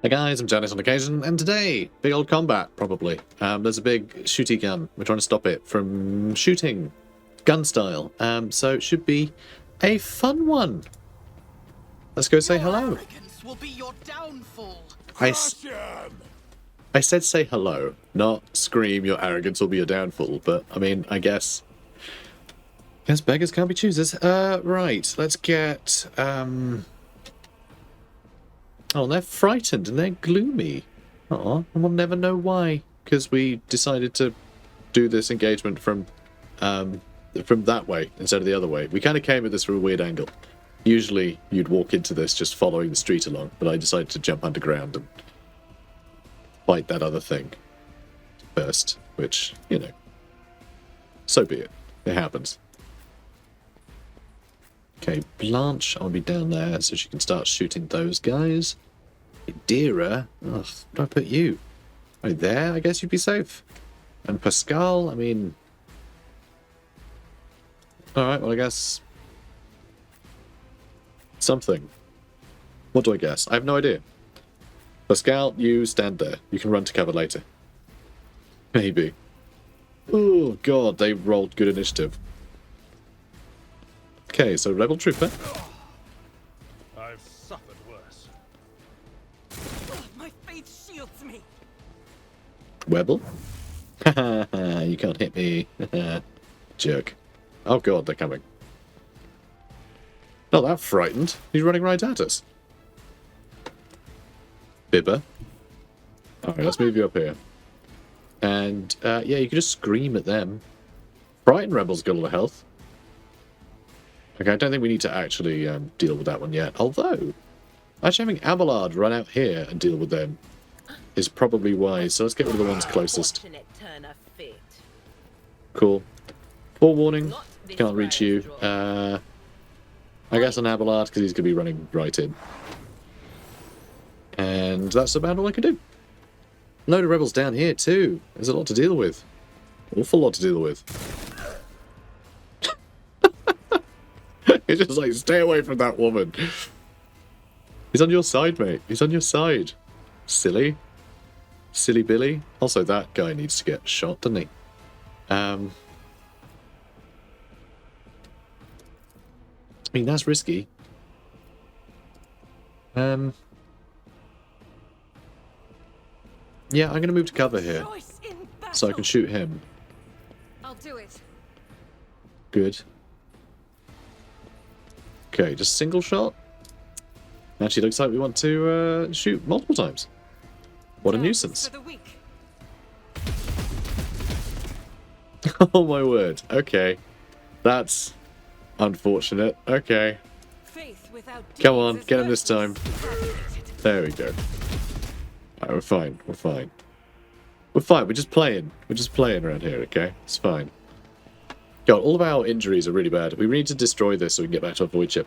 Hey guys, I'm Janice on occasion, and today, big old combat, probably. There's a big shooty gun. We're trying to stop it from shooting, gun style. So it should be a fun one. Let's go say hello. Will be your downfall. I said say hello, not scream your arrogance will be your downfall, but, I mean, I guess beggars can't be choosers. Right, let's get, Oh, they're frightened and they're gloomy. Aw, and we'll never know why, because we decided to do this engagement from that way instead of the other way. We kind of came at this from a weird angle. Usually you'd walk into this just following the street along, but I decided to jump underground and fight that other thing first, which, you know, so be it. It happens. Okay, Blanche, I'll be down there so she can start shooting those guys. Dira, ugh, where do I put you? Right there, I guess you'd be safe. And Pascal, I mean... Alright, well I guess... something. What do I guess? I have no idea. Pascal, you stand there. You can run to cover later. Maybe. Oh god, they rolled good initiative. Okay, so Rebel Trooper. I've suffered worse. My faith shields me. Webble. Haha, you can't hit me. Jerk. Oh god, they're coming. Not that frightened. He's running right at us. Bibber. Alright, let's move you up here. And, yeah, you can just scream at them. Frightened Rebel's got a lot of health. Okay, I don't think we need to actually deal with that one yet. Although, actually having Abelard run out here and deal with them is probably wise. So let's get rid of the ones closest. Cool. Forewarning, can't reach you. I guess on Abelard, because he's going to be running right in. And that's about all I can do. Load of rebels down here too. There's a lot to deal with. Awful lot to deal with. It's just like, stay away from that woman. He's on your side, mate. He's on your side. Silly. Silly Billy. Also, that guy needs to get shot, doesn't he? I mean, that's risky. Yeah, I'm going to move to cover here. So I can shoot him. I'll do it. Good. Okay, just single shot. Actually, looks like we want to shoot multiple times. What a nuisance. Oh my word. Okay. That's unfortunate. Okay. Come on, get him this time. There we go. Alright, we're fine. We're fine. We're fine. We're just playing. We're just playing around here, okay? It's fine. God, all of our injuries are really bad. We need to destroy this so we can get back to our void ship.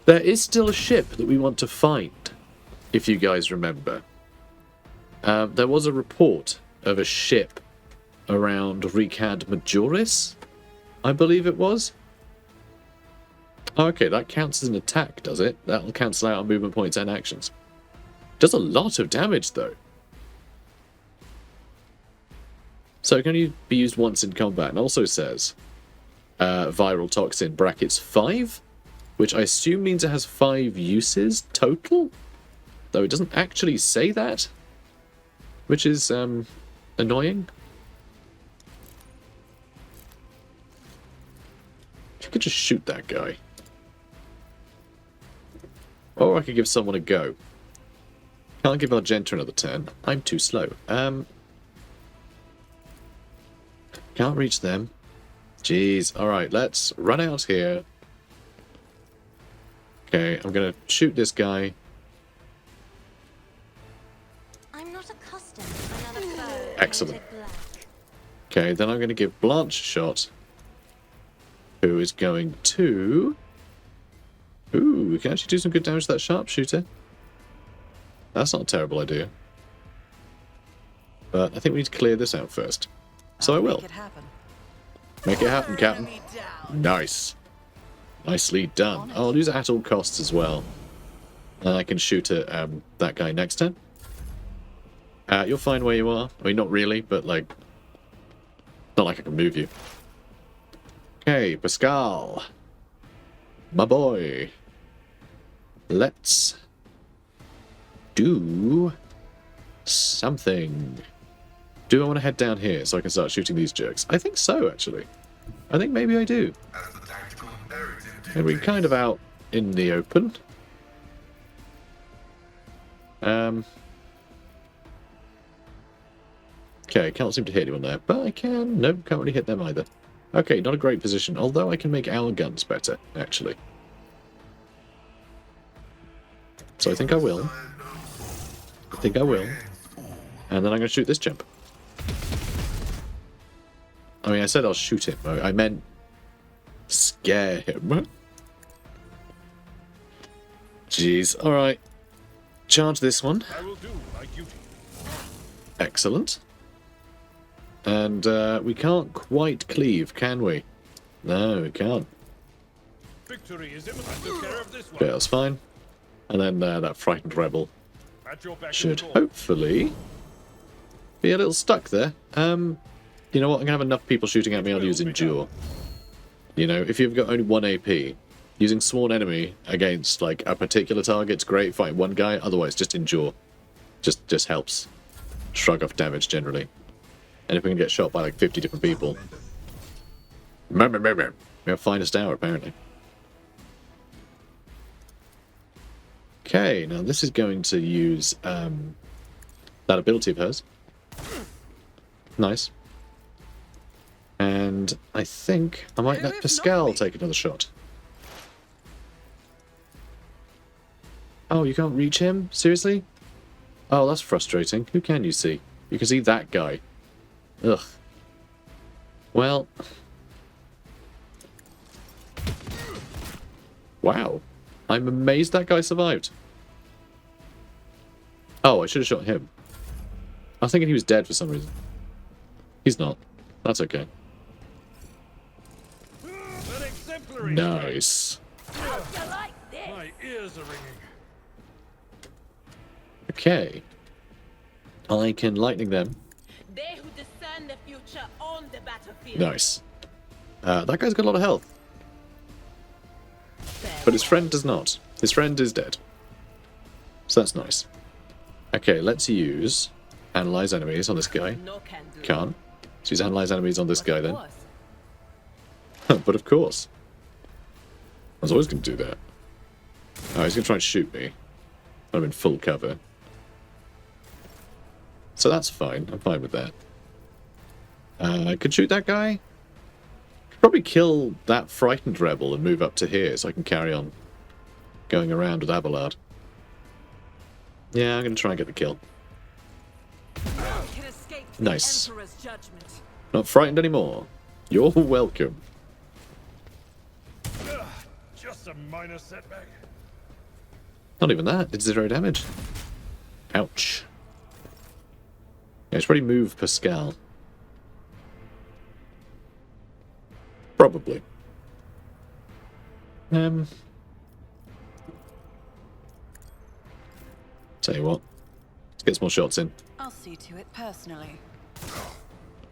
There is still a ship that we want to find, if you guys remember. There was a report of a ship around Riccad Minoris, I believe it was. Okay, that counts as an attack, does it? That'll cancel out our movement points and actions. Does a lot of damage, though. So it can only be used once in combat, and also says viral toxin brackets 5, which I assume means it has 5 uses total, though it doesn't actually say that, which is annoying. I could just shoot that guy, or I could give someone a go. Can't give Argenta another turn. I'm too slow. Can't reach them. Jeez. Alright, let's run out here. Okay, I'm gonna shoot this guy. I'm not accustomed to another foe. Excellent. Okay, then I'm gonna give Blanche a shot. Who is going to... Ooh, we can actually do some good damage to that sharpshooter. That's not a terrible idea. But I think we need to clear this out first. So I will. Make it happen, Captain. Nice. Nicely done. I'll use it at all costs as well. And I can shoot at that guy next turn. You're fine where you are. I mean, not really, but like... Not like I can move you. Okay, Pascal. My boy. Let's do something. Do I want to head down here so I can start shooting these jerks? I think so, actually. I think maybe I do. And we're kind of out in the open. Okay, can't seem to hit anyone there, but I can. Nope, can't really hit them either. Okay, not a great position, although I can make our guns better, actually. So I think I will. I think I will. And then I'm going to shoot this chimp. I mean, I said I'll shoot him. I meant scare him. Jeez. Alright. Charge this one. I will do my duty. Excellent. And we can't quite cleave, can we? No, we can't. Victory is imminent. I took care of this one. Okay, that's fine. And then that frightened rebel At your beck and should call. hopefully be a little stuck there. You know what? I'm going to have enough people shooting at me, I'll use Endure. You know, if you've got only 1 AP, using Sworn Enemy against, like, a particular target's great. Fight one guy, otherwise just Endure. Just helps. Shrug off damage, generally. And if we can get shot by, like, 50 different people... We have finest hour, apparently. Okay, now this is going to use that ability of hers. Nice. And I think I might let Pascal take another shot. Oh, you can't reach him? Seriously? Oh, that's frustrating. Who can you see? You can see that guy. Ugh. Well. Wow. I'm amazed that guy survived. Oh, I should have shot him. I was thinking he was dead for some reason. He's not. That's okay. An exemplary Nice. My ears are ringing. Okay. I can lightning them. They who discern the future on the battlefield. Nice. That guy's got a lot of health. But his friend does not. His friend is dead. So that's nice. Okay, let's use Analyze Enemies on this guy. No can do. Can't. Let's use Analyze Enemies on this guy then. Course. But of course. I was always going to do that. Oh, he's going to try and shoot me. I'm in full cover. So that's fine. I'm fine with that. I could shoot that guy. Could probably kill that frightened rebel and move up to here so I can carry on going around with Abelard. Yeah, I'm going to try and get the kill. Can escape the Nice. Emperor's judgment. Not frightened anymore. You're welcome. Just a minor setback. Not even that. Did 0 damage. Ouch. Yeah, I should probably move Pascal. Probably. Tell you what. Let's get some more shots in. I'll see to it personally.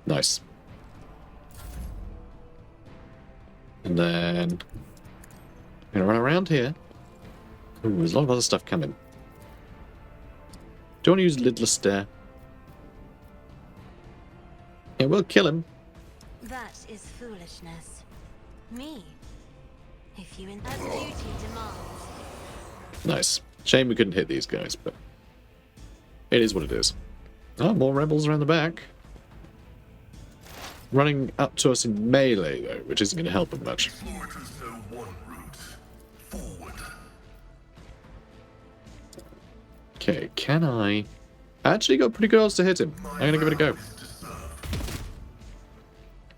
Nice. And then... I'm gonna run around here. Ooh, there's a lot of other stuff coming. Do you want to use Lidless Stare? It will kill him. That is foolishness. Me. If you as duty demands. Nice. Shame we couldn't hit these guys, but... It is what it is. Oh, more rebels around the back. Running up to us in melee, though, which isn't going to help them much. Okay, can I... Actually got pretty good odds to hit him. I'm going to give it a go.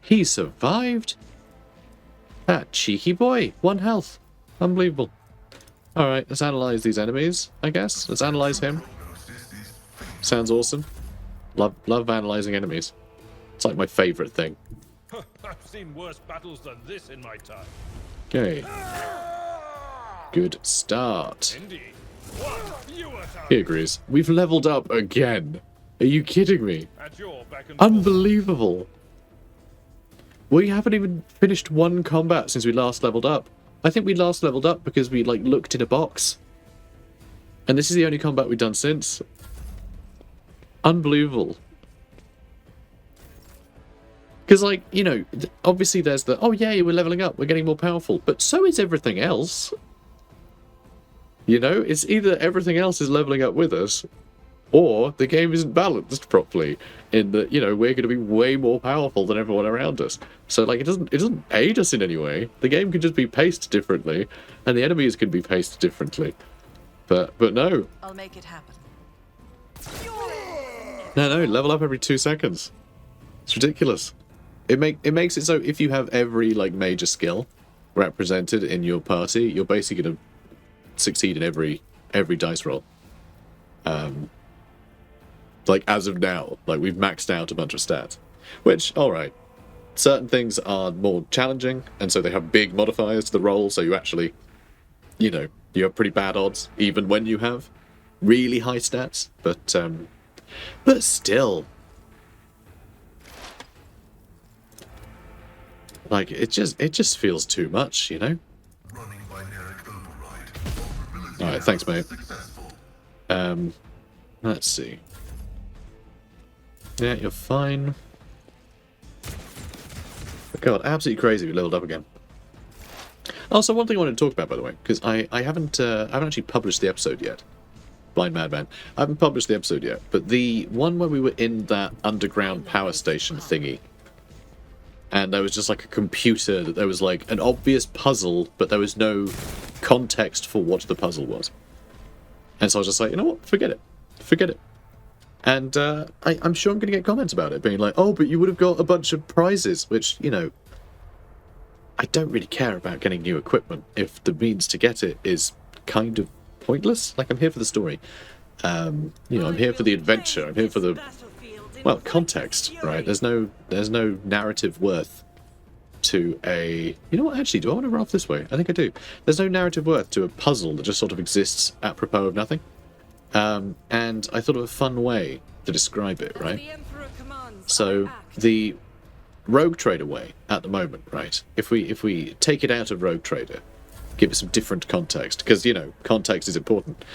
He survived? That cheeky boy. 1 health. Unbelievable. Alright, let's analyze these enemies, I guess. Let's analyze him. Sounds awesome. Love analyzing enemies. It's like my favourite thing. I've seen worse battles than this in my time. Okay. Good start. Indeed. He agrees. We've leveled up again. Are you kidding me? At your back and Unbelievable. We haven't even finished one combat since we last leveled up. I think we last leveled up because we, like, looked in a box. And this is the only combat we've done since. Unbelievable. Because, like, you know, obviously there's the, oh yeah, we're leveling up, we're getting more powerful. But so is everything else. You know, it's either everything else is leveling up with us, or the game isn't balanced properly in that, you know, we're going to be way more powerful than everyone around us. So, like, it doesn't aid us in any way. The game can just be paced differently, and the enemies can be paced differently. But no. I'll make it happen. No, level up every 2 seconds. It's ridiculous. It makes it so if you have every, like, major skill represented in your party, you're basically going to succeed in every dice roll. Like, as of now, like, we've maxed out a bunch of stats. Which, alright. Certain things are more challenging, and so they have big modifiers to the roll, so you actually, you know, you have pretty bad odds, even when you have really high stats. But still. Like, it just feels too much, you know? Alright, thanks, mate. Let's see. Yeah, you're fine. God, absolutely crazy we leveled up again. Also, one thing I wanted to talk about, by the way, because I haven't actually published the episode yet. Blind Madman. I haven't published the episode yet, but the one where we were in that underground power station thingy, and there was just like a computer, that there was like an obvious puzzle, but there was no context for what the puzzle was. And so I was just like, you know what, forget it. Forget it. And I'm sure I'm going to get comments about it, being like, oh, but you would have got a bunch of prizes, which, you know, I don't really care about getting new equipment if the means to get it is kind of pointless. Like, I'm here for the story. You know, I'm here for the adventure. I'm here for the, well, context, right? There's no narrative worth to a... You know what, actually, do I want to run off this way? I think I do. There's no narrative worth to a puzzle that just sort of exists apropos of nothing. And I thought of a fun way to describe it, right? So, the Rogue Trader way at the moment, right? If we take it out of Rogue Trader, give it some different context, because, you know, context is important.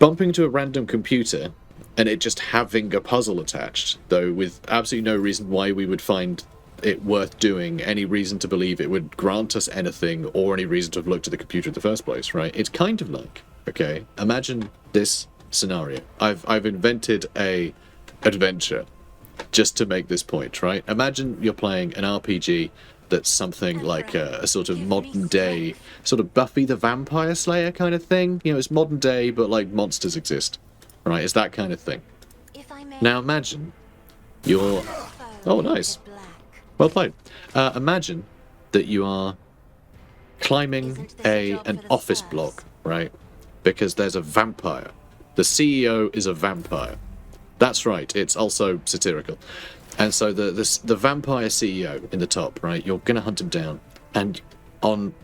Bumping to a random computer and it just having a puzzle attached, though with absolutely no reason why we would find it worth doing, any reason to believe it would grant us anything, or any reason to have looked at the computer in the first place, right? It's kind of like, okay, imagine this scenario. I've invented a adventure just to make this point, right? Imagine you're playing an RPG that's something like a sort of modern day, sort of Buffy the Vampire Slayer kind of thing. You know, it's modern day, but like monsters exist, right? It's that kind of thing. Now imagine you're... Oh, nice. Well played. Imagine that you are climbing an office block, right? Because there's a vampire. The CEO is a vampire. That's right, it's also satirical. And so the vampire CEO in the top, right, you're going to hunt him down. And on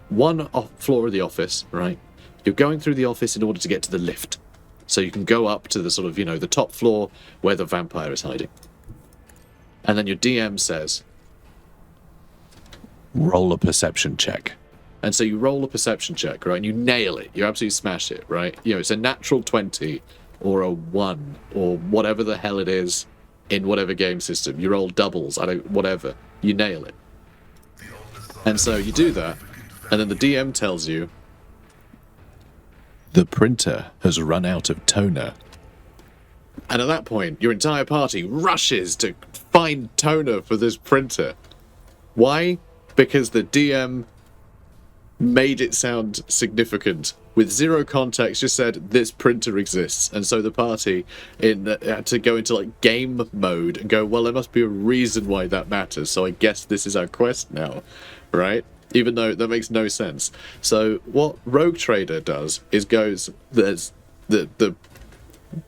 one floor of the office, right, you're going through the office in order to get to the lift. So you can go up to the sort of, you know, the top floor where the vampire is hiding. And then your DM says, roll a perception check. And so you roll a perception check, right, and you nail it. You absolutely smash it, right? You know, it's a natural 20 or a 1 or whatever the hell it is in whatever game system. You roll doubles, whatever. You nail it. And so you do that, and then the DM tells you, the printer has run out of toner. And at that point, your entire party rushes to find toner for this printer. Why? Because the DM made it sound significant. With zero context, just said, this printer exists. And so the party had to go into, like, game mode and go, well, there must be a reason why that matters, so I guess this is our quest now, right? Even though that makes no sense. So what Rogue Trader does is goes, there's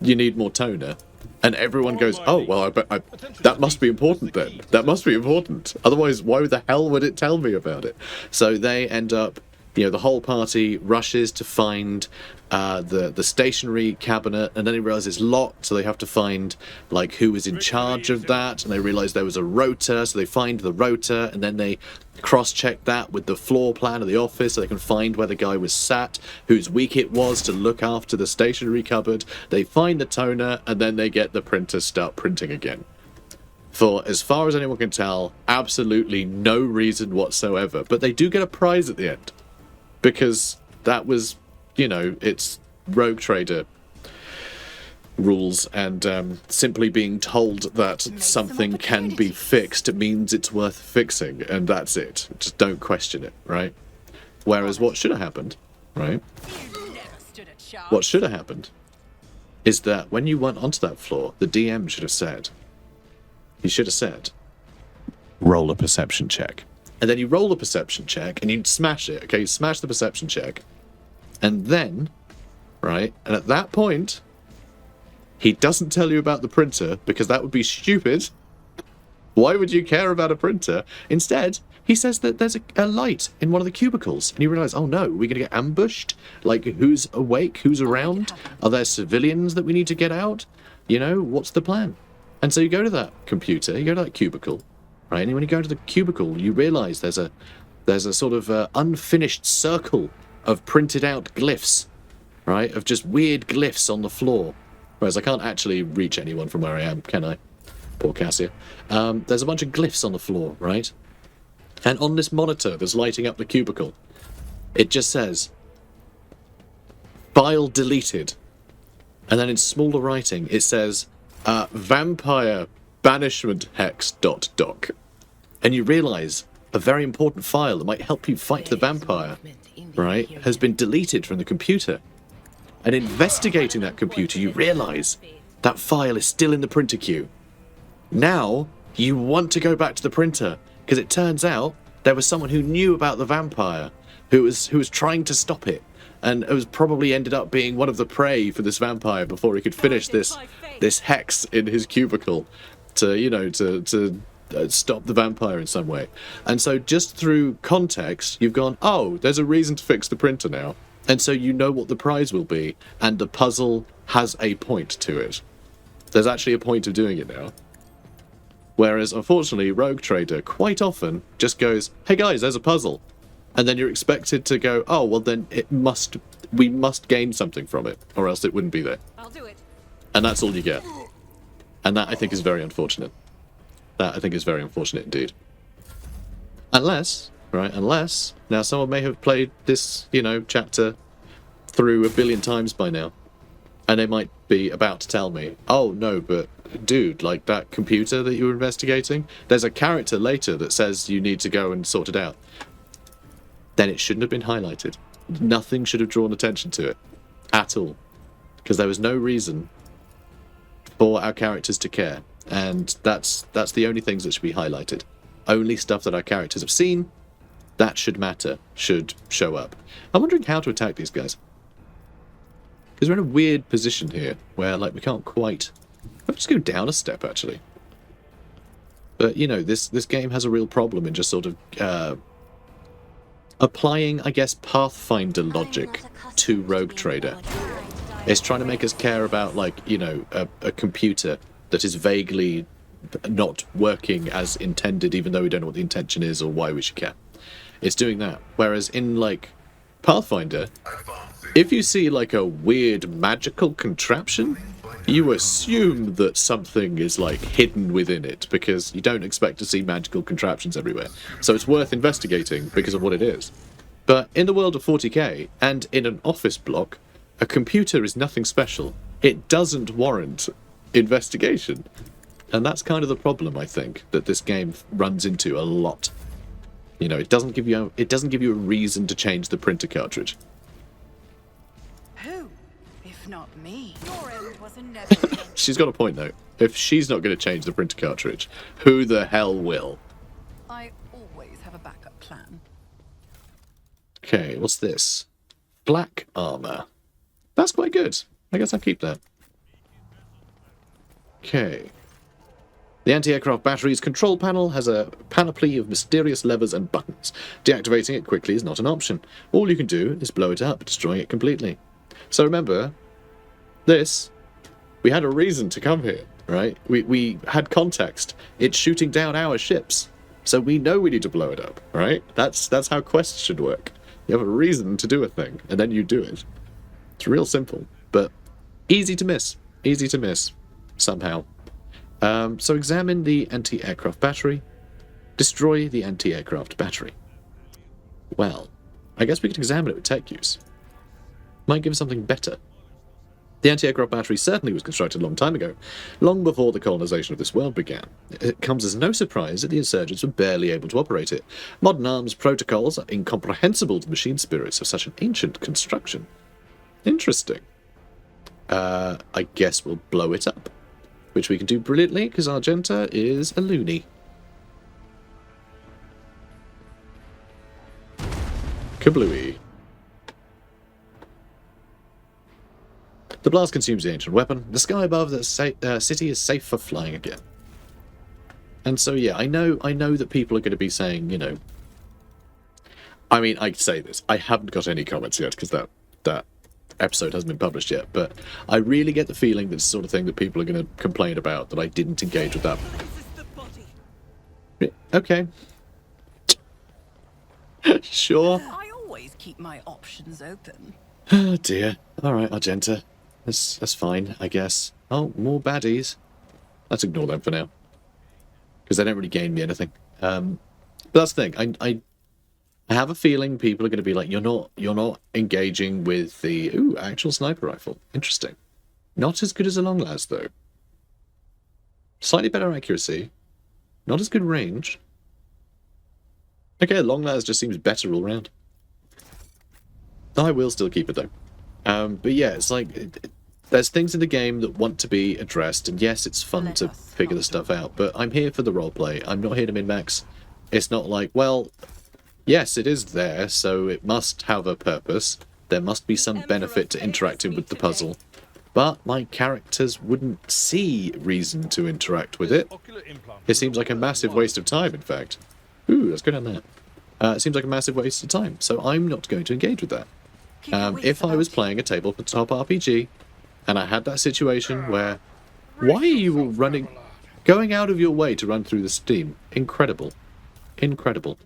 you need more toner. And everyone goes, oh, well, that must be important then. That must be important. Otherwise, why the hell would it tell me about it? So they end up the whole party rushes to find the stationery cabinet, and then they realize it's locked, so they have to find like who was in charge of that, and they realize there was a rotor, so they find the rotor, and then they cross-check that with the floor plan of the office so they can find where the guy was sat, whose week it was to look after the stationery cupboard. They find the toner, and then they get the printer start printing again. For as far as anyone can tell, absolutely no reason whatsoever. But they do get a prize at the end. Because that was, it's Rogue Trader rules, and simply being told that something can be fixed means it's worth fixing, and that's it. Just don't question it, right? Whereas what should have happened, right? What should have happened is that when you went onto that floor, the DM should have said, he should have said, roll a perception check. And then you roll a perception check, and you smash it, okay? You smash the perception check. And then, right, and at that point, he doesn't tell you about the printer, because that would be stupid. Why would you care about a printer? Instead, he says that there's a light in one of the cubicles, and you realise, oh no, are we going to get ambushed? Like, who's awake? Who's around? Are there civilians that we need to get out? What's the plan? And so you go to that computer, you go to that cubicle, right? And when you go to the cubicle, you realise there's a sort of unfinished circle of printed out glyphs, right? Of just weird glyphs on the floor. Whereas I can't actually reach anyone from where I am, can I? Poor Cassia. There's a bunch of glyphs on the floor, right? And on this monitor that's lighting up the cubicle, it just says, file deleted. And then in smaller writing, it says, vampire banishment hex ... And you realise a very important file that might help you fight the vampire, right, has been deleted from the computer. And investigating that computer, you realise that file is still in the printer queue. Now, you want to go back to the printer, because it turns out there was someone who knew about the vampire, who was trying to stop it, and it was probably ended up being one of the prey for this vampire before he could finish this hex in his cubicle to stop the vampire in some way. And so just through context, you've gone, oh, there's a reason to fix the printer now. And so you know what the prize will be, and the puzzle has a point to it. There's actually a point of doing it now. Whereas, unfortunately, Rogue Trader quite often just goes, hey guys, there's a puzzle. And then you're expected to go, oh, well then we must gain something from it, or else it wouldn't be there. I'll do it. And that's all you get. And that, I think, is very unfortunate. That, I think, is very unfortunate indeed. Unless, now someone may have played this, chapter through a billion times by now. And they might be about to tell me, oh, no, but, dude, like that computer that you were investigating, there's a character later that says you need to go and sort it out. Then it shouldn't have been highlighted. Nothing should have drawn attention to it. At all. Because there was no reason for our characters to care. And that's the only things that should be highlighted. Only stuff that our characters have seen, that should matter, should show up. I'm wondering how to attack these guys. Because we're in a weird position here, where, like, we can't quite... Let's just go down a step, actually. But, this game has a real problem in just sort of... applying, I guess, Pathfinder logic to Rogue Trader. It's trying to make us care about, like, a computer that is vaguely not working as intended, even though we don't know what the intention is or why we should care. It's doing that. Whereas in, like, Pathfinder, if you see, like, a weird magical contraption, you assume that something is, like, hidden within it, because you don't expect to see magical contraptions everywhere. So it's worth investigating because of what it is. But in the world of 40k, and in an office block, a computer is nothing special. It doesn't warrant investigation. And that's kind of the problem, I think, that this game runs into a lot. It doesn't give you a reason to change the printer cartridge. Who, if not me? Your end was inevitable. She's got a point, though. If she's not going to change the printer cartridge, who the hell will? I always have a backup plan. Okay, what's this? Black armor. That's quite good. I guess I'll keep that. Okay. The anti-aircraft battery's control panel has a panoply of mysterious levers and buttons. Deactivating it quickly is not an option. All you can do is blow it up, destroying it completely. So remember, we had a reason to come here, right? We had context. It's shooting down our ships. So we know we need to blow it up, right? That's how quests should work. You have a reason to do a thing, and then you do it. It's real simple, but easy to miss. Easy to miss, somehow. So examine the anti-aircraft battery. Destroy the anti-aircraft battery. Well, I guess we can examine it with tech use. Might give us something better. The anti-aircraft battery certainly was constructed a long time ago, long before the colonization of this world began. It comes as no surprise that the insurgents were barely able to operate it. Modern arms protocols are incomprehensible to machine spirits of such an ancient construction. Interesting. I guess we'll blow it up. Which we can do brilliantly, because Argenta is a loony. Kablooey. The blast consumes the ancient weapon. The sky above the city is safe for flying again. And so, yeah, I know that people are going to be saying, you know... I mean, I say this. I haven't got any comments yet, because that episode hasn't been published yet, but I really get the feeling that's the sort of thing that people are going to complain about, that I didn't engage with that. Okay. Sure. I always keep my options open. Oh dear. Alright, Argenta. That's fine, I guess. Oh, more baddies. Let's ignore them for now. Because they don't really gain me anything. But that's the thing. I have a feeling people are going to be like, you're not engaging with the actual sniper rifle. Interesting. Not as good as a long las though. Slightly better accuracy. Not as good range. Okay, long las just seems better all round. I will still keep it though. But yeah, it's like there's things in the game that want to be addressed, and yes, it's fun to figure the stuff out. But I'm here for the roleplay. I'm not here to min-max. It's not like, well, yes, it is there, so it must have a purpose. There must be some benefit to interacting with the puzzle. But my characters wouldn't see reason to interact with it. It seems like a massive waste of time, in fact. Ooh, let's go down there. It seems like a massive waste of time, so I'm not going to engage with that. If I was playing a tabletop RPG, and I had that situation where... Why are you all running... Going out of your way to run through the steam? Incredible. Incredible.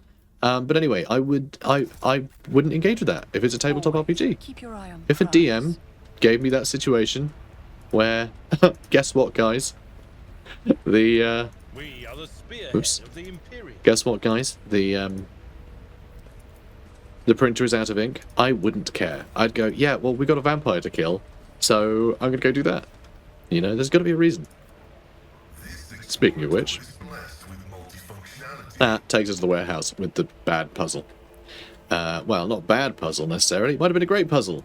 But anyway, I wouldn't engage with that if it's a tabletop RPG. Keep your eye on If a DM gave me that situation where... guess what, guys? We are the spearhead Oops. of the Imperium. Guess what, guys? The printer is out of ink. I wouldn't care. I'd go, yeah, well, we got a vampire to kill, so I'm going to go do that. You know, there's got to be a reason. Speaking of which, that takes us to the warehouse with the bad puzzle. Well, not bad puzzle necessarily. It might have been a great puzzle.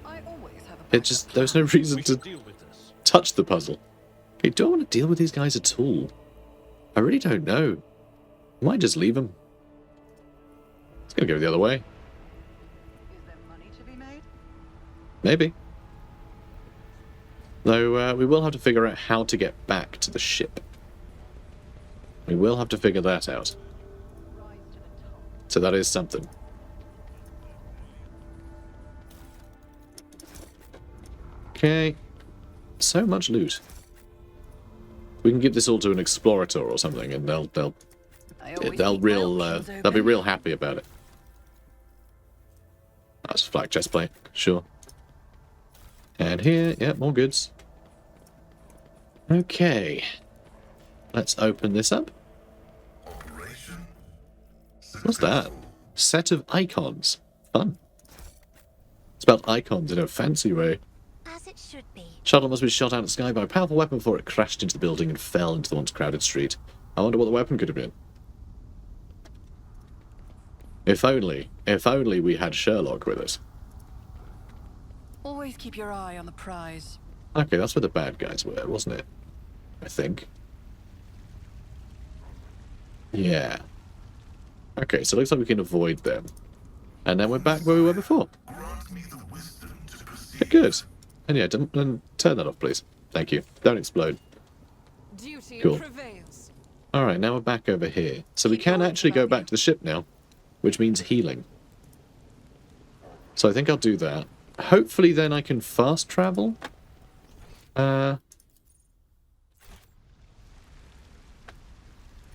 I always have a It just, there's no reason We to should deal with this. touch the puzzle. Okay, do I want to deal with these guys at all? I really don't know. I might just leave them. It's going to go the other way. Is there money to be made? Maybe. Though we will have to figure out how to get back to the ship. We will have to figure that out. So that is something. Okay. So much loot. We can give this all to an explorator or something, and they'll be real happy about it. That's flak chest plate, sure. And here, yeah, more goods. Okay. Let's open this up. What's that? Set of icons. Fun. Spelled icons in a fancy way. As it should be. Shuttle must be shot out of the sky by a powerful weapon before it crashed into the building and fell into the once crowded street. I wonder what the weapon could have been. If only we had Sherlock with us. Always keep your eye on the prize. Okay, that's where the bad guys were, wasn't it? I think. Yeah. Okay, so it looks like we can avoid them. And then we're back where we were before. Okay, good. And yeah, turn that off, please. Thank you. Don't explode. Duty Cool. prevails. Alright, now we're back over here. So we can actually go back to the ship now, which means healing. So I think I'll do that. Hopefully then I can fast travel. Maybe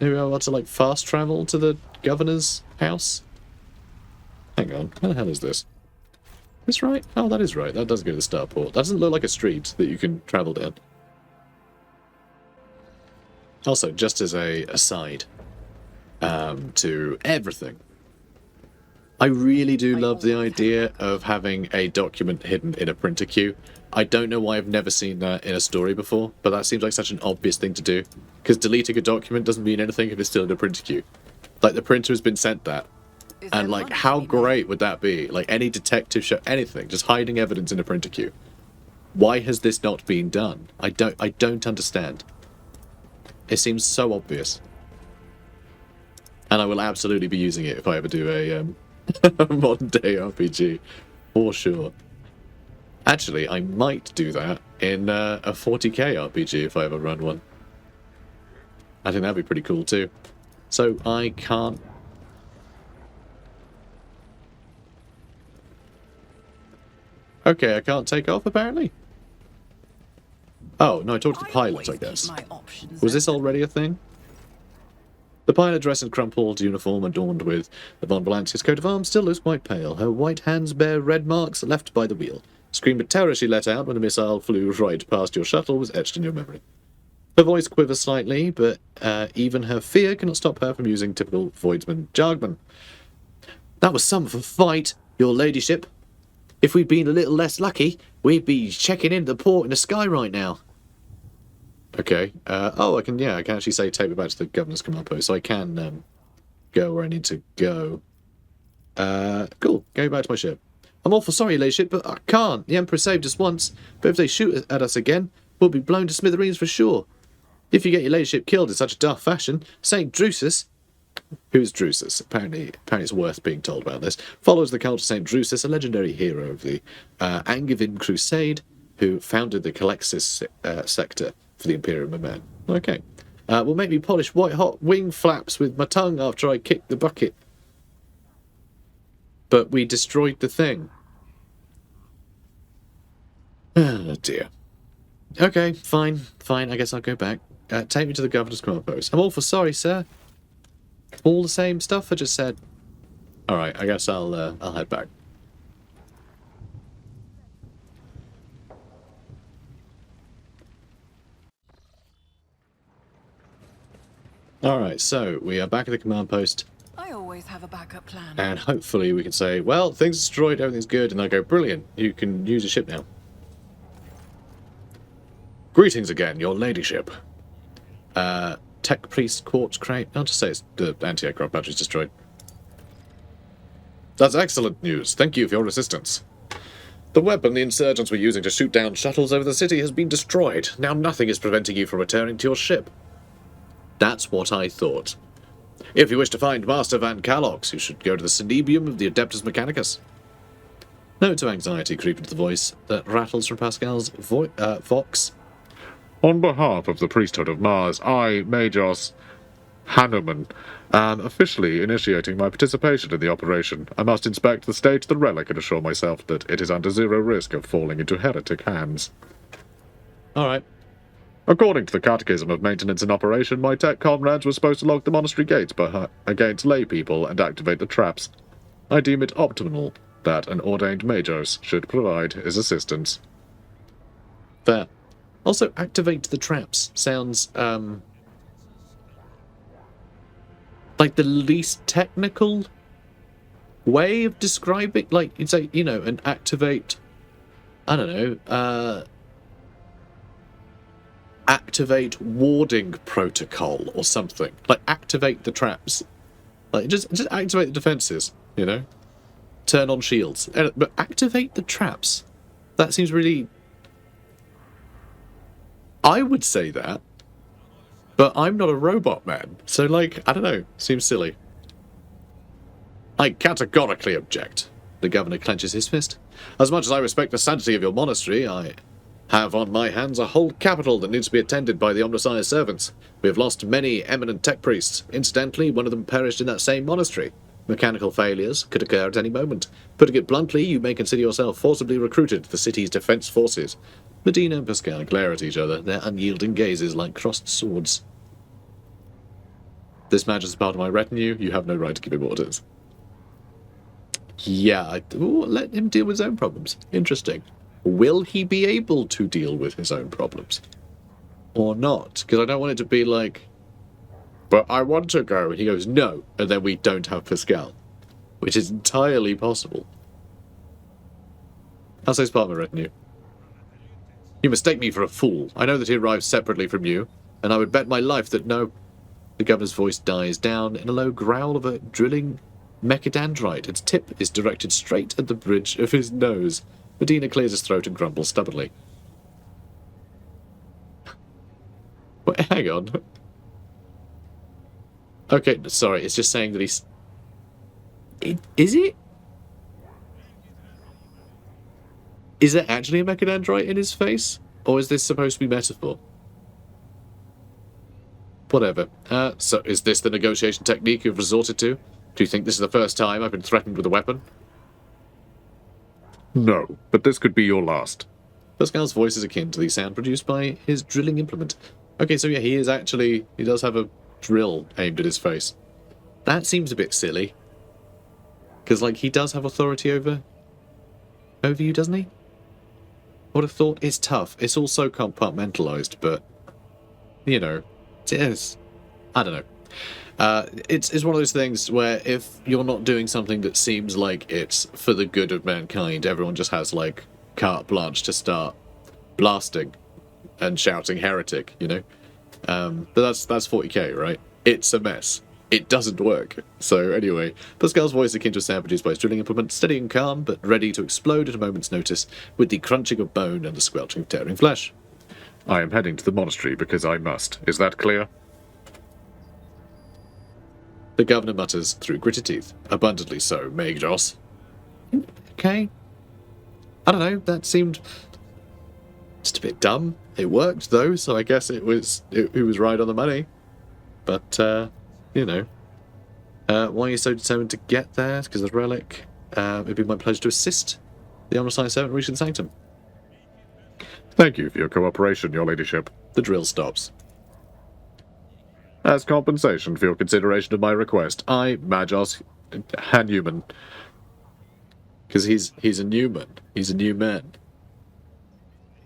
I want to, like, fast travel to the governor's house? Hang on, where the hell is this? This right? Oh, that is right. That does go to the starport. That doesn't look like a street that you can travel down. Also, just as a aside to everything, I really do love the idea of having a document hidden in a printer queue. I don't know why I've never seen that in a story before, but that seems like such an obvious thing to do. Because deleting a document doesn't mean anything if it's still in a printer queue. Like, the printer has been sent that. And, like, how great would that be? Like, any detective show, anything, just hiding evidence in a printer queue. Why has this not been done? I don't understand. It seems so obvious. And I will absolutely be using it if I ever do a modern day RPG. For sure. Actually, I might do that in a 40k RPG if I ever run one. I think that'd be pretty cool too. So I can't... Okay, I can't take off apparently. Oh, no, I talked to the pilot, I guess. Was this already a thing? The pilot, dressed in crumpled uniform adorned with the Von Valancius coat of arms, still looks quite pale. Her white hands bear red marks left by the wheel. The scream of terror she let out when a missile flew right past your shuttle was etched in your memory. Her voice quivers slightly, but even her fear cannot stop her from using typical Voidsman jargon. That was some of a fight, your ladyship. If we'd been a little less lucky, we'd be checking in the port in the sky right now. Okay. Oh, I can actually say take me back to the governor's command post, so I can go where I need to go. Cool. Go back to my ship. I'm awful sorry, ladyship, but I can't. The Emperor saved us once, but if they shoot at us again, we'll be blown to smithereens for sure. If you get your ladyship killed in such a daft fashion, St. Drusus, who's Drusus? Apparently it's worth being told about this, follows the cult of St. Drusus, a legendary hero of the Angevin Crusade, who founded the Calexis sector for the Imperium of Man. Okay. Will make me polish white-hot wing flaps with my tongue after I kick the bucket. But we destroyed the thing. Oh, dear. Okay, fine. I guess I'll go back. Take me to the governor's command post. I'm awful sorry, sir. All the same stuff I just said. Alright, I guess I'll head back. Alright, so we are back at the command post. I always have a backup plan. And hopefully we can say, well, things are destroyed, everything's good, and they'll go, brilliant, you can use your ship now. Greetings again, your ladyship. Tech Priest Quartz Crate. I'll just say it's the anti-aircraft battery's destroyed. That's excellent news. Thank you for your assistance. The weapon the insurgents were using to shoot down shuttles over the city has been destroyed. Now nothing is preventing you from returning to your ship. That's what I thought. If you wish to find Master Van Calox, you should go to the Cenebium of the Adeptus Mechanicus. Note of anxiety creep into the voice that rattles from Pascal's vox. On behalf of the priesthood of Mars, I, Majos Hanuman, am officially initiating my participation in the operation. I must inspect the state of the relic and assure myself that it is under zero risk of falling into heretic hands. Alright. According to the Catechism of Maintenance and Operation, my tech comrades were supposed to lock the monastery gates against lay people and activate the traps. I deem it optimal that an ordained Majos should provide his assistance. Fair. Also, activate the traps sounds, like the least technical way of describing, like, you'd say, you know, an activate, I don't know, activate warding protocol or something. Like, activate the traps. Like, just activate the defenses, you know? Turn on shields. But activate the traps. That seems really... I would say that, but I'm not a robot man, so, like, I don't know, seems silly. I categorically object. The governor clenches his fist. As much as I respect the sanctity of your monastery, I Have on my hands a whole capital that needs to be attended by the Omnissiah's servants. We have lost many eminent tech priests. Incidentally, one of them perished in that same monastery. Mechanical failures could occur at any moment. Putting it bluntly, you may consider yourself forcibly recruited to the city's defense forces. Medina and Pascal glare at each other, their unyielding gazes like crossed swords. This match is part of my retinue. You have no right to give him orders. Yeah, let him deal with his own problems. Interesting. Will he be able to deal with his own problems? Or not? Because I don't want it to be like, but I want to go. He goes, no. And then we don't have Pascal. Which is entirely possible. I'll say it's part of my retinue. You mistake me for a fool. I know that he arrived separately from you, and I would bet my life that no... The governor's voice dies down in a low growl of a drilling mechadendrite. Its tip is directed straight at the bridge of his nose. Medina clears his throat and grumbles stubbornly. Wait, hang on. Okay, sorry, it's just saying that he's... Is it? Is there actually a mechadendrite in his face? Or is this supposed to be metaphor? Whatever. So is this the negotiation technique you've resorted to? Do you think this is the first time I've been threatened with a weapon? No, but this could be your last. Pascal's voice is akin to the sound produced by his drilling implement. Okay, so yeah, he does have a drill aimed at his face. That seems a bit silly. Because, like, he does have authority over you, doesn't he? I would have thought it's tough. It's also compartmentalized, but, you know, it is. I don't know. It's one of those things where if you're not doing something that seems like it's for the good of mankind, everyone just has, like, carte blanche to start blasting and shouting heretic, you know? But that's 40k, right? It's a mess. It doesn't work. So anyway, Pascal's voice akin to a sound produced by his drilling implement, steady and calm, but ready to explode at a moment's notice, with the crunching of bone and the squelching of tearing flesh. I am heading to the monastery because I must. Is that clear? The governor mutters through gritted teeth. Abundantly so, Magos. Okay. I don't know, that seemed just a bit dumb. It worked, though, so I guess it was right on the money. But, you know. Why are you so determined to get there? Because of the relic. It'd be my pleasure to assist the Omnissiah servant reaching the sanctum. Thank you for your cooperation, your ladyship. The drill stops. As compensation for your consideration of my request, I, Magos Hanuman. Because he's a Newman. He's a new man.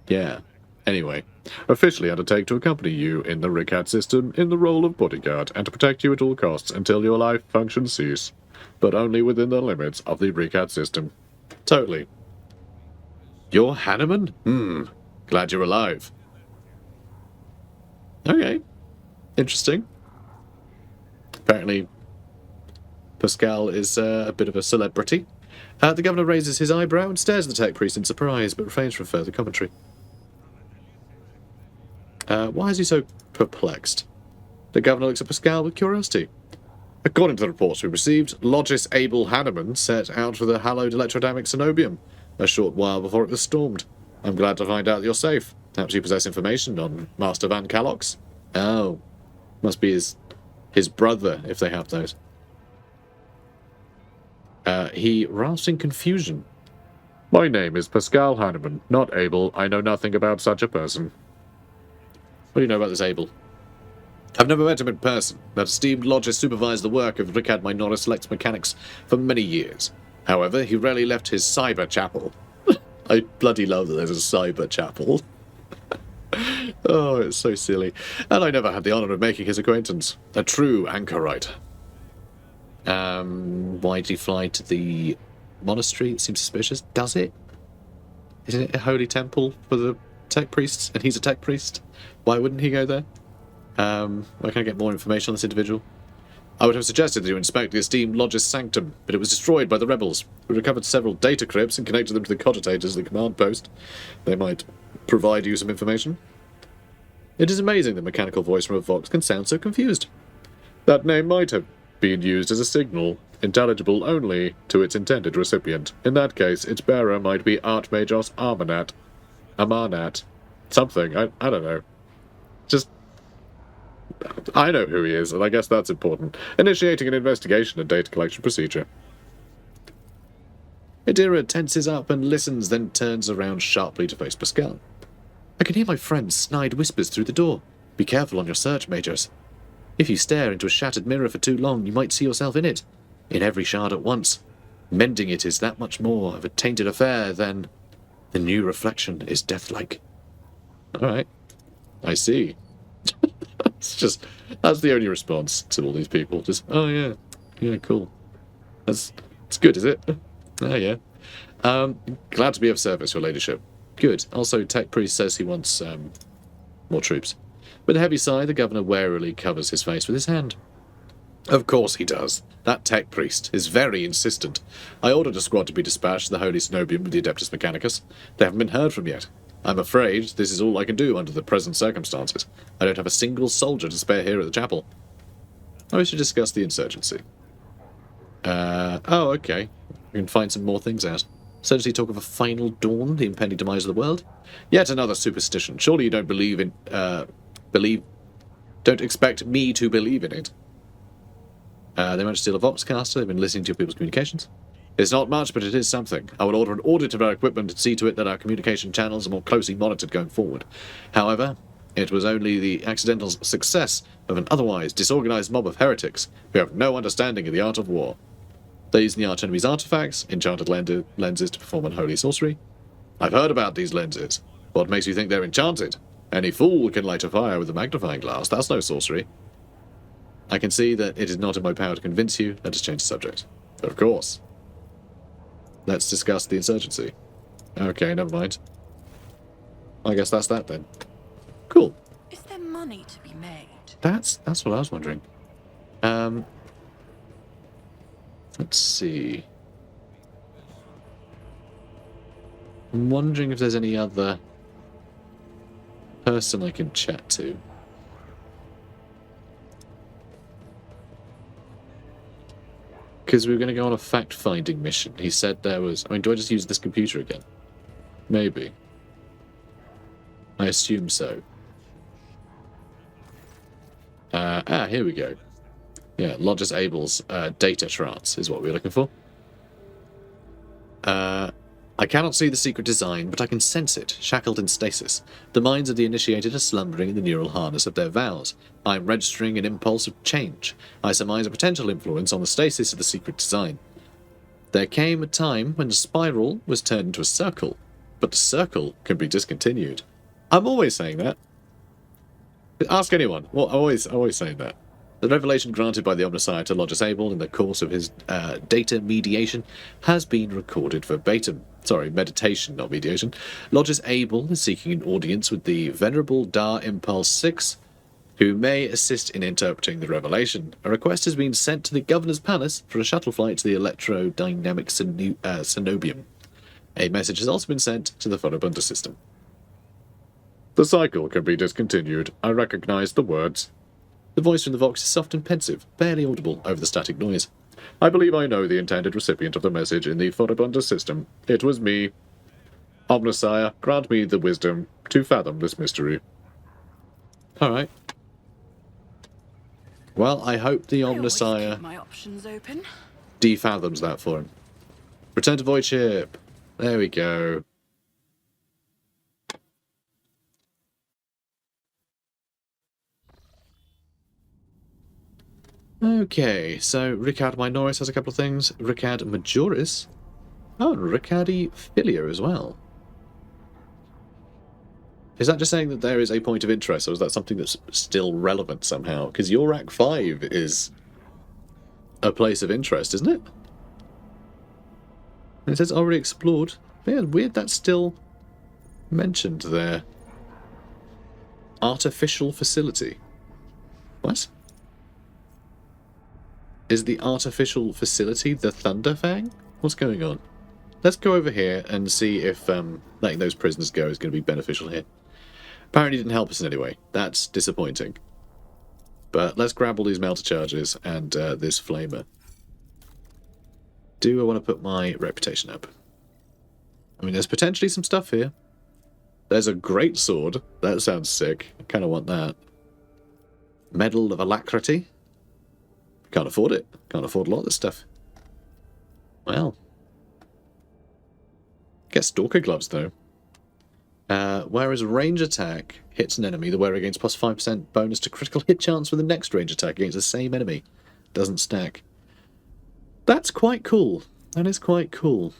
Yeah. Anyway. Officially undertake to accompany you in the Riccad system in the role of bodyguard and to protect you at all costs until your life functions cease, but only within the limits of the Riccad system. Totally. You're Hanuman? Glad you're alive. Okay. Interesting. Apparently, Pascal is a bit of a celebrity. The governor raises his eyebrow and stares at the tech priest in surprise, but refrains from further commentary. Why is he so perplexed? The governor looks at Pascal with curiosity. According to the reports we received, Logis Abel Hanuman set out for the hallowed electrodynamic Cenobium a short while before it was stormed. I'm glad to find out that you're safe. Perhaps you possess information on Master Van Calox? Oh. Must be his brother, if they have those. He rasps in confusion. My name is Pascal Hanuman, not Abel. I know nothing about such a person. What do you know about this Abel? I've never met him in person, but esteemed Logis supervised the work of Riccad Minoris Selects Mechanics for many years. However, he rarely left his cyber chapel. I bloody love that there's a cyber chapel. Oh, it's so silly. And I never had the honour of making his acquaintance. A true anchorite. Why did he fly to the monastery? It seems suspicious. Does it? Isn't it a holy temple for the tech priests? And he's a tech priest? Why wouldn't he go there? Where can I get more information on this individual? I would have suggested that you inspect the esteemed Logis Sanctum, but it was destroyed by the rebels. We recovered several data crypts and connected them to the cogitators of the command post. They might provide you some information. It is amazing the mechanical voice from a Vox can sound so confused. That name might have been used as a signal, intelligible only to its intended recipient. In that case, its bearer might be Archmagos Amarnat. something. I don't know. Just... I know who he is, and I guess that's important. Initiating an investigation and data collection procedure. Adira tenses up and listens, then turns around sharply to face Pascal. I can hear my friend's snide whispers through the door. Be careful on your search, Majors. If you stare into a shattered mirror for too long, you might see yourself in it. In every shard at once. Mending it is that much more of a tainted affair than... The new reflection is death-like. Alright. I see. It's just... That's the only response to all these people. Just, oh yeah. Yeah, cool. It's good, is it? Oh yeah. Glad to be of service, your ladyship. Good. Also, Tech Priest says he wants, more troops. With a heavy sigh, the governor warily covers his face with his hand. Of course he does. That Tech Priest is very insistent. I ordered a squad to be dispatched to the Holy Cenobium with the Adeptus Mechanicus. They haven't been heard from yet. I'm afraid this is all I can do under the present circumstances. I don't have a single soldier to spare here at the chapel. I wish to discuss the insurgency. Oh, okay. We can find some more things out. Certainly talk of a final dawn, the impending demise of the world. Yet another superstition. Surely you don't believe in... Don't expect me to believe in it. They managed to steal a Voxcaster. They've been listening to people's communications. It's not much, but it is something. I will order an audit of our equipment and see to it that our communication channels are more closely monitored going forward. However, it was only the accidental success of an otherwise disorganized mob of heretics who have no understanding of the art of war. They use the archenemy's artifacts, enchanted lenses to perform unholy sorcery. I've heard about these lenses. What makes you think they're enchanted? Any fool can light a fire with a magnifying glass. That's no sorcery. I can see that it is not in my power to convince you. Let us change the subject. Of course. Let's discuss the insurgency. Okay, never mind. I guess that's that then. Cool. Is there money to be made? That's what I was wondering. Let's see. I'm wondering if there's any other person I can chat to. Because we were going to go on a fact-finding mission. He said there was... I mean, do I just use this computer again? Maybe. I assume so. Here we go. Yeah, Lodges Abel's data trance is what we're looking for. I cannot see the secret design, but I can sense it, shackled in stasis. The minds of the initiated are slumbering in the neural harness of their vows. I am registering an impulse of change. I surmise a potential influence on the stasis of the secret design. There came a time when the spiral was turned into a circle, but the circle can be discontinued. I'm always saying that. Ask anyone. Well, I'm always saying that. The revelation granted by the Omnissiah to Lodges Abel in the course of his data mediation has been recorded verbatim. Sorry, meditation, not mediation. Lodges Abel is seeking an audience with the Venerable Dar Impulse 6, who may assist in interpreting the revelation. A request has been sent to the Governor's Palace for a shuttle flight to the Electrodynamic Cenobium. A message has also been sent to the Fodabunda system. The cycle can be discontinued. I recognize the words. The voice from the Vox is soft and pensive, barely audible over the static noise. I believe I know the intended recipient of the message in the Fodabunda system. It was me. Omnissiah, grant me the wisdom to fathom this mystery. Alright. Well, I hope the Omnissiah my options open. defathoms that for him. Return to void ship. There we go. Okay, so Riccad Minoris has a couple of things. Riccad Majoris. Oh, and Riccadi Filia as well. Is that just saying that there is a point of interest, or is that something that's still relevant somehow? Because your Act 5 is a place of interest, isn't it? And it says already explored. Yeah, weird that's still mentioned there. Artificial facility. What? Is the artificial facility the Thunderfang? What's going on? Let's go over here and see if letting those prisoners go is going to be beneficial here. Apparently didn't help us in any way. That's disappointing. But let's grab all these melter charges and this flamer. Do I want to put my reputation up? I mean, there's potentially some stuff here There's a great sword. That sounds sick. I kind of want that. Medal of Alacrity. Can't afford it. Can't afford a lot of this stuff. Well. Get Stalker Gloves, though. Whereas range attack hits an enemy, the wearer gains plus 5% bonus to critical hit chance for the next range attack against the same enemy. Doesn't stack. That's quite cool. That is quite cool.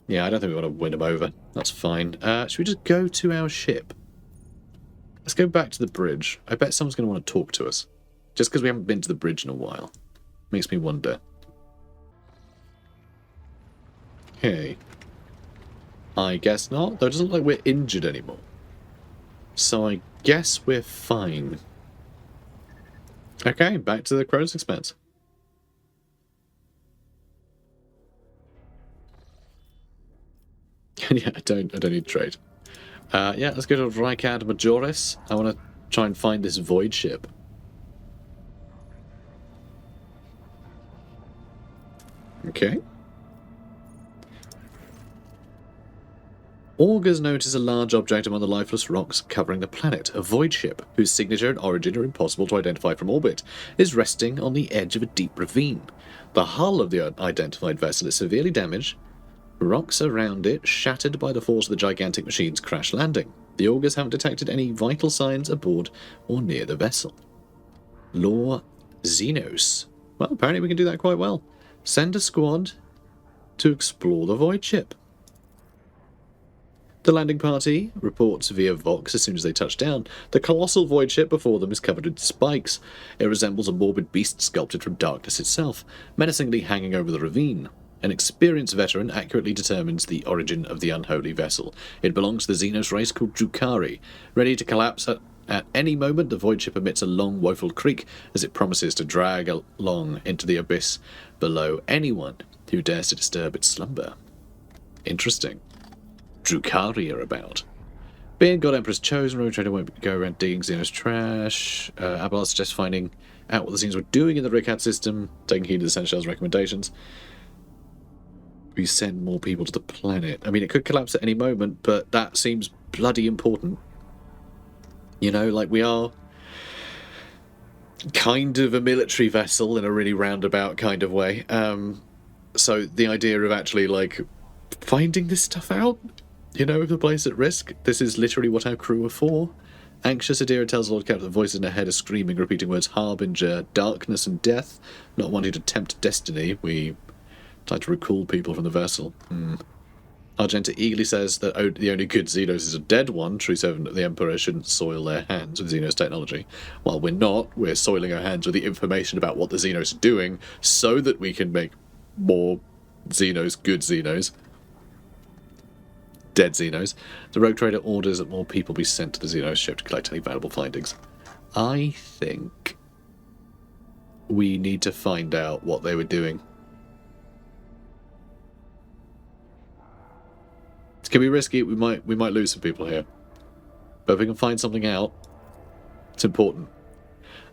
Yeah, I don't think we want to win them over. That's fine. Should we just go to our ship? Let's go back to the bridge. I bet someone's going to want to talk to us. Just because we haven't been to the bridge in a while. Makes me wonder. Okay. I guess not, though it doesn't look like we're injured anymore. So I guess we're fine. Okay, back to the Crow's Expanse. Yeah, I don't need to trade. Yeah, let's go to Riccad Minoris. I want to try and find this void ship. Okay. Augurs notice a large object among the lifeless rocks covering the planet. A void ship, whose signature and origin are impossible to identify from orbit, is resting on the edge of a deep ravine. The hull of the unidentified vessel is severely damaged, rocks around it shattered by the force of the gigantic machine's crash landing. The Augurs haven't detected any vital signs aboard or near the vessel. Lore Xenos. Well, apparently we can do that quite well. Send a squad to explore the void ship. The landing party reports via Vox as soon as they touch down. The colossal void ship before them is covered with spikes. It resembles a morbid beast sculpted from darkness itself, menacingly hanging over the ravine. An experienced veteran accurately determines the origin of the unholy vessel. It belongs to the Xenos race called Drukhari. Ready to collapse at any moment, the void ship emits a long, woeful creak as it promises to drag along into the abyss below anyone who dares to disturb its slumber. Interesting. Drukhari are about. Being God Emperor's chosen, Road Trader won't go around digging Xenos trash. Abelard suggests finding out what the Xenos were doing in the Riccad system, taking heed of the Seneschal's recommendations. We send more people to the planet. I mean, it could collapse at any moment, but that seems bloody important. You know, like we are kind of a military vessel in a really roundabout kind of way. So the idea of actually, like, finding this stuff out, you know, if the place at risk, this is literally what our crew are for. Anxious, Adira tells Lord Cap that the voices in her head are screaming, repeating words harbinger, darkness and death. Not wanting to tempt destiny, we try to recall people from the vessel. Argenta eagerly says that the only good Xenos is a dead one. True servant of the Emperor shouldn't soil their hands with Xenos technology. While we're not, we're soiling our hands with the information about what the Xenos are doing so that we can make more Xenos, good Xenos. Dead Xenos. The Rogue Trader orders that more people be sent to the Xenos ship to collect any valuable findings. I think we need to find out what they were doing. It can be risky. We might lose some people here, but if we can find something out, it's important.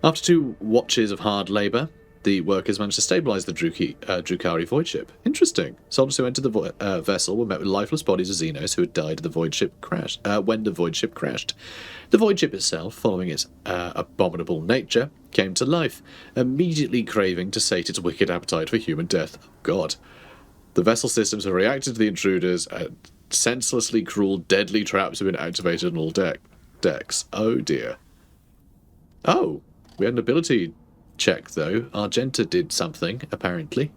After 2 watches of hard labour, the workers managed to stabilise the Drukhari void ship. Interesting. Soldiers who entered the vessel were met with lifeless bodies of Xenos who had died when the void ship crashed. The void ship itself, following its abominable nature, came to life, immediately craving to sate its wicked appetite for human death. Oh, God. The vessel systems have reacted to the intruders. Senselessly cruel, deadly traps have been activated on all decks. Oh, dear. Oh, we had an ability check, though. Argenta did something, apparently.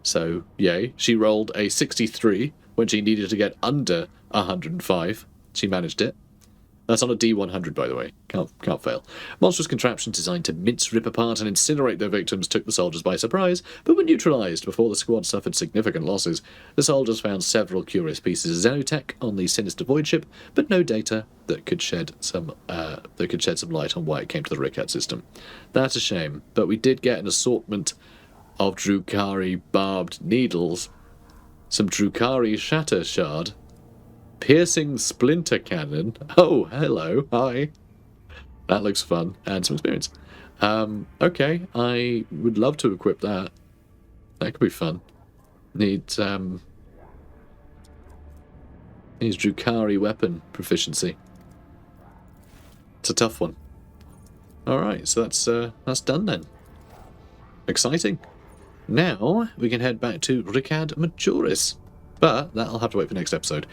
So, yay. She rolled a 63 when she needed to get under 105. She managed it. That's on a D100, by the way. Can't fail. Monstrous contraptions designed to mince, rip apart, and incinerate their victims took the soldiers by surprise, but were neutralised before the squad suffered significant losses. The soldiers found several curious pieces of xenotech on the sinister void ship, but no data that could shed some light on why it came to the Riccad system. That's a shame, but we did get an assortment of Drukhari barbed needles, some Drukhari shatter shard, piercing splinter cannon. Oh, hello. Hi. That looks fun. And some experience. Okay. I would love to equip that. That could be fun. Need, yeah, His Drukari weapon proficiency. It's a tough one. Alright, so that's done then. Exciting. Now we can head back to Riccad Majoris. But that'll have to wait for next episode.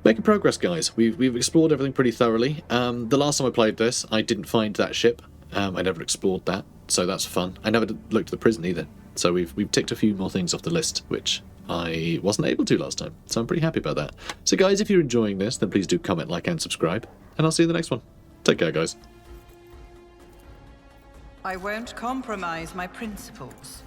Making progress, guys. We've explored everything pretty thoroughly. The last time I played this, I didn't find that ship. I never explored that, so that's fun. I never looked at the prison either. So we've ticked a few more things off the list, which I wasn't able to last time. So I'm pretty happy about that. So guys, if you're enjoying this, then please do comment, like, and subscribe. And I'll see you in the next one. Take care, guys. I won't compromise my principles.